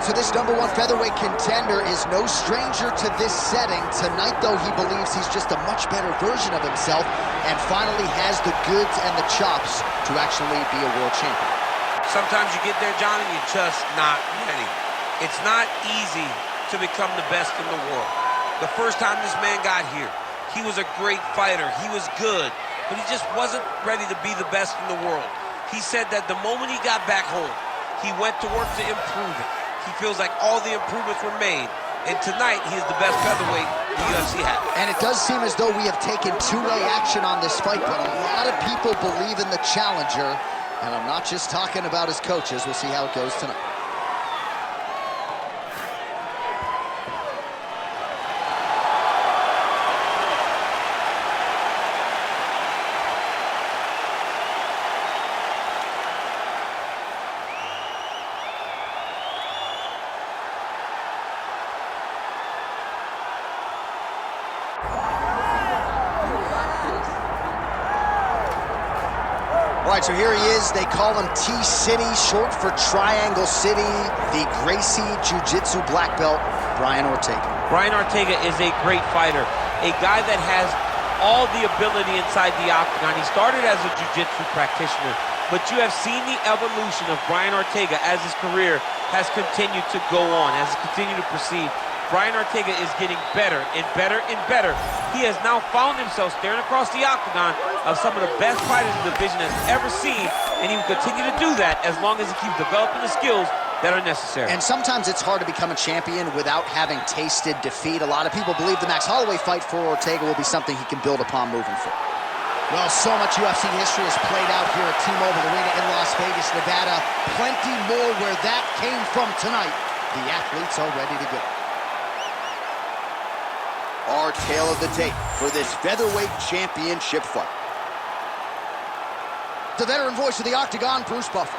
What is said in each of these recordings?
right, so this #1 featherweight contender is no stranger to this setting. Tonight, though, he believes he's just a much better version of himself and finally has the goods and the chops to actually be a world champion. Sometimes you get there, John, and you're just not ready. It's not easy to become the best in the world. The first time this man got here, he was a great fighter. He was good, but he just wasn't ready to be the best in the world. He said that the moment he got back home, he went to work to improve it. He feels like all the improvements were made, and tonight he is the best featherweight the UFC has. And it does seem as though we have taken two-way action on this fight, but a lot of people believe in the challenger, and I'm not just talking about his coaches. We'll see how it goes tonight. All right, so here he is. They call him T-City, short for Triangle City, the Gracie Jiu-Jitsu black belt, Brian Ortega. Brian Ortega is a great fighter, a guy that has all the ability inside the octagon. He started as a jiu-jitsu practitioner, but you have seen the evolution of Brian Ortega as his career has continued to go on, has continued to proceed. Brian Ortega is getting better and better and better. He has now found himself staring across the octagon of some of the best fighters the division has ever seen, and he will continue to do that as long as he keeps developing the skills that are necessary. And sometimes it's hard to become a champion without having tasted defeat. A lot of people believe the Max Holloway fight for Ortega will be something he can build upon moving forward. Well, so much UFC history has played out here at T-Mobile Arena in Las Vegas, Nevada. Plenty more where that came from tonight. The athletes are ready to go. Our tale of the tape for this featherweight championship fight. The veteran voice of the Octagon, Bruce Buffer.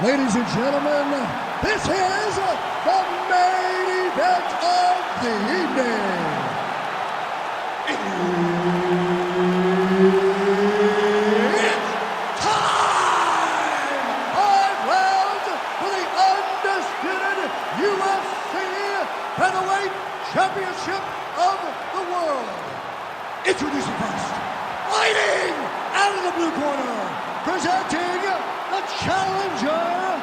Ladies and gentlemen, this is the main event of the evening. It's time! 5 rounds for the undisputed UFC Featherweight Championship of the world. Introducing first, fighting out of the blue corner, presenting the challenger,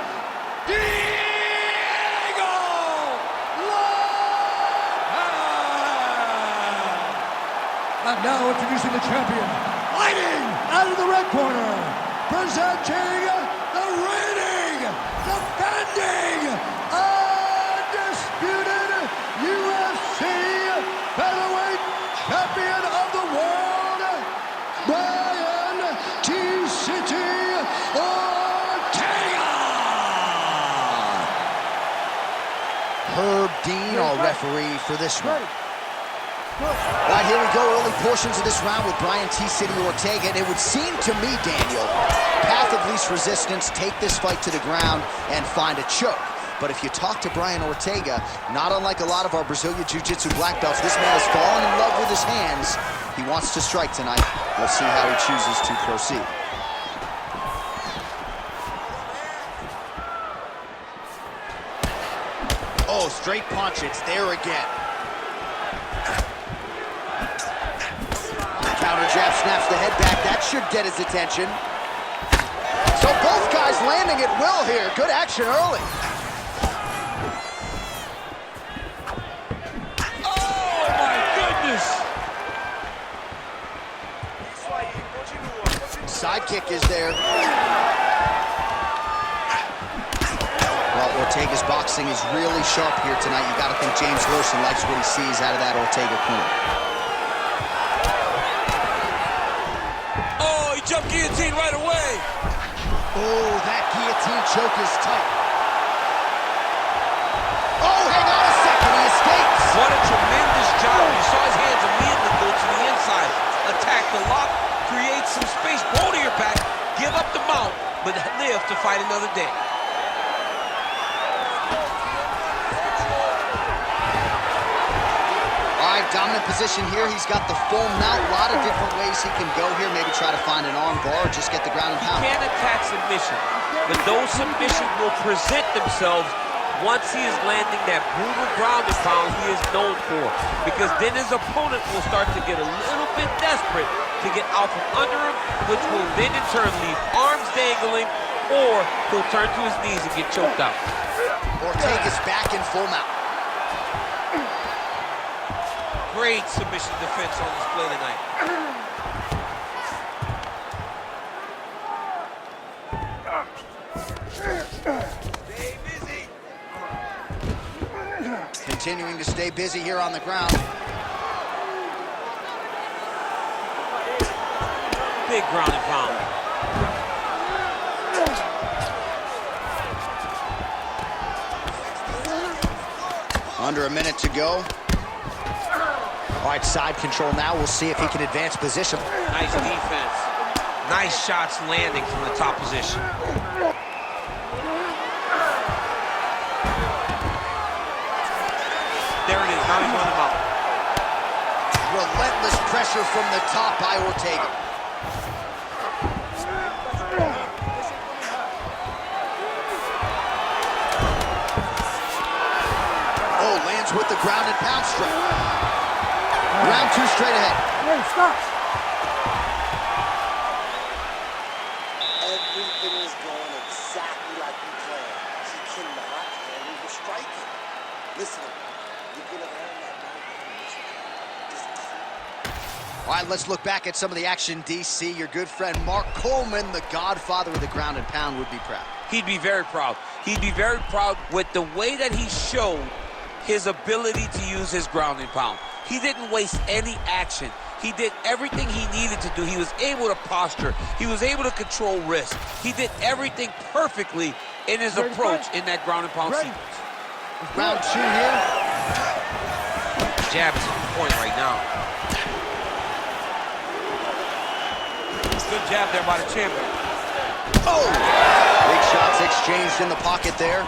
Diego Lopes. And now introducing the champion, fighting out of the red corner, presenting the reigning, defending, undisputed UFC Featherweight Champion of the world, Brian T-City Ortega. Herb Dean, our referee for this one. All right, here we go. Early portions of this round with Brian T-City Ortega. And it would seem to me, Daniel, path of least resistance, take this fight to the ground and find a choke. But if you talk to Brian Ortega, not unlike a lot of our Brazilian Jiu-Jitsu black belts, this man has fallen in love with his hands. He wants to strike tonight. We'll see how he chooses to proceed. Oh, straight punch. It's there again. Counter jab snaps the head back. That should get his attention. So both guys landing at will here. Good action early. Side kick is there. Well, Ortega's boxing is really sharp here tonight. You got to think James Lurson likes what he sees out of that Ortega corner. Oh, he jumped guillotine right away. Oh, that guillotine choke is tight. Oh, hang on a second. He escapes. What a tremendous job. You saw his hands immediately go to the inside. Attack the lock. Create some space, pull to your back, give up the mount, but live to fight another day. All right, dominant position here. He's got the full mount. A lot of different ways he can go here. Maybe try to find an arm bar or just get the ground and pound. You can't attack submission. but those submissions will present themselves once he is landing that brutal ground and pound he is known for. Because then his opponent will start to get a little bit desperate to get out from under him, which will then in turn leave arms dangling, or he'll turn to his knees and get choked out. Ortega's back in full mount. Great submission defense on display tonight. Stay busy. Continuing to stay busy here on the ground. Big ground and pound. Under a minute to go. All right, side control now. We'll see if he can advance position. Nice defense. Nice shots landing from the top position. There it is. Now he's running him out. Relentless pressure from the top by Ortega. Oh, lands with the ground and pound strike. Round two straight ahead. Hey, stop. Everything is going exactly like you planned. He cannot handle the striking. Listen, you're going to earn that money. All right, let's look back at some of the action, DC. Your good friend Mark Coleman, the godfather of the ground and pound, would be proud. He'd be very proud. He'd be very proud with the way that he showed his ability to use his ground and pound. He didn't waste any action. He did everything he needed to do. He was able to posture. He was able to control wrist. He did everything perfectly in his approach in that ground and pound sequence. Round two here. Jab is on point right now. Good jab there by the champion. Oh! Big shots exchanged in the pocket there.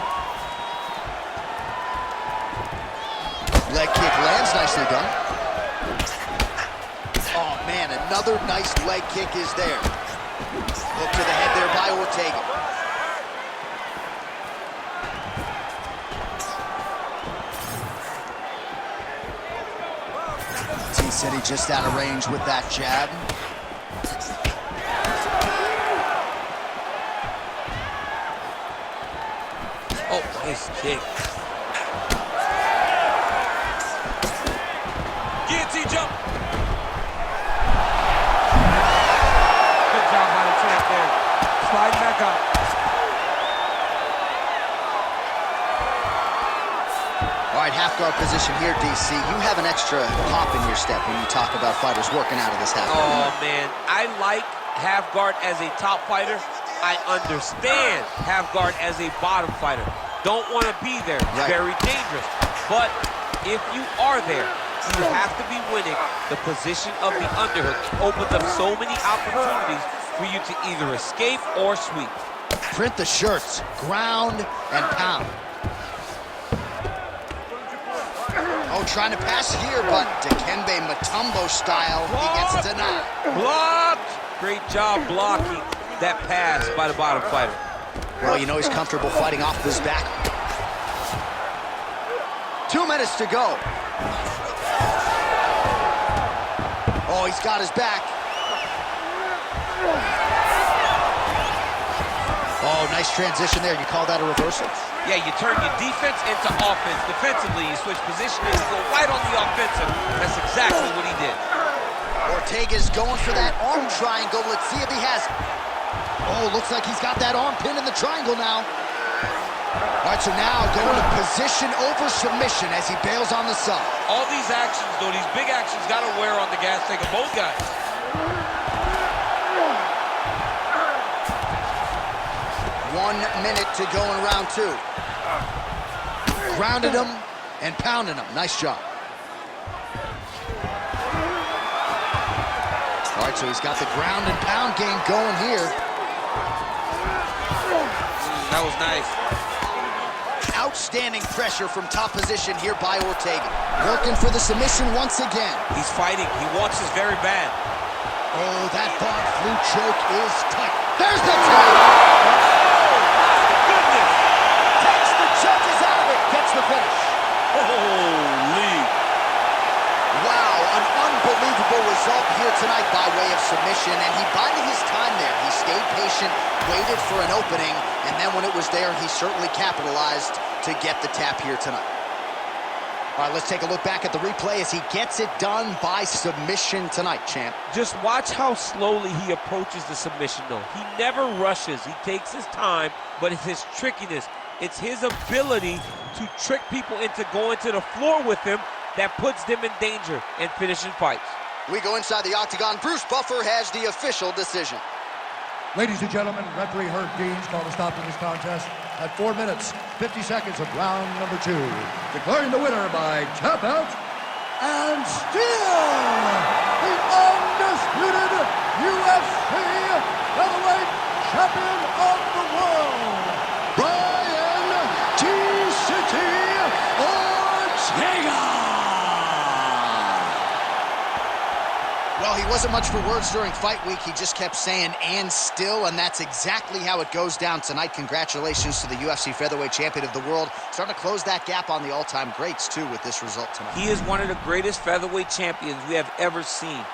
Leg kick lands, nicely done. Oh man, another nice leg kick is there. Hook to the head there by Ortega. T said he just out of range with that jab. Oh, nice kick. Guillotine jump. Good job by the champ there. Slide back up. All right, half guard position here, DC. You have an extra pop in your step when you talk about fighters working out of this half guard. Oh, man. I like half guard as a top fighter. I understand half guard as a bottom fighter. Don't want to be there. It's very dangerous. But if you are there, you have to be winning. The position of the underhook opens up so many opportunities for you to either escape or sweep. Print the shirts, ground and pound. Oh, trying to pass here, but Dikembe Mutombo style, he gets denied. Blocked! Great job blocking that pass by the bottom fighter. Well, you know he's comfortable fighting off his back. 2 minutes to go. Oh, he's got his back. Oh, nice transition there. You call that a reversal? Yeah, you turn your defense into offense. Defensively, you switch positioning, you go right on the offensive. That's exactly what he did. Ortega's going for that arm triangle. Let's see if he has it. Oh, looks like he's got that arm pin in the triangle now. All right, so now going to position over submission as he bails on the side. All these actions, though, these big actions got to wear on the gas tank of both guys. 1 minute to go in round two. Grounded him and pounded him. Nice job. All right, so he's got the ground and pound game going here. That was nice. Outstanding pressure from top position here by Ortega. Working for the submission once again. He's fighting. He wants this very bad. Oh, that bar flu choke is tight. There's the tap! time when it was there, he certainly capitalized to get the tap here tonight. All right, let's take a look back at the replay as he gets it done by submission tonight, champ. Just watch how slowly he approaches the submission, though. He never rushes. He takes his time, but it's his trickiness. It's his ability to trick people into going to the floor with him that puts them in danger and finishing fights. We go inside the octagon. Bruce Buffer has the official decision. Ladies and gentlemen, referee Herb Dean's called a stop to this contest at 4 minutes, 50 seconds of round number 2. Declaring the winner by tap out and still the undisputed UFC featherweight champion of the world, Brian T. City Ortega! Well, he wasn't much for words during fight week. He just kept saying, and still, and that's exactly how it goes down tonight. Congratulations to the UFC featherweight champion of the world. Starting to close that gap on the all-time greats, too, with this result tonight. He is one of the greatest featherweight champions we have ever seen.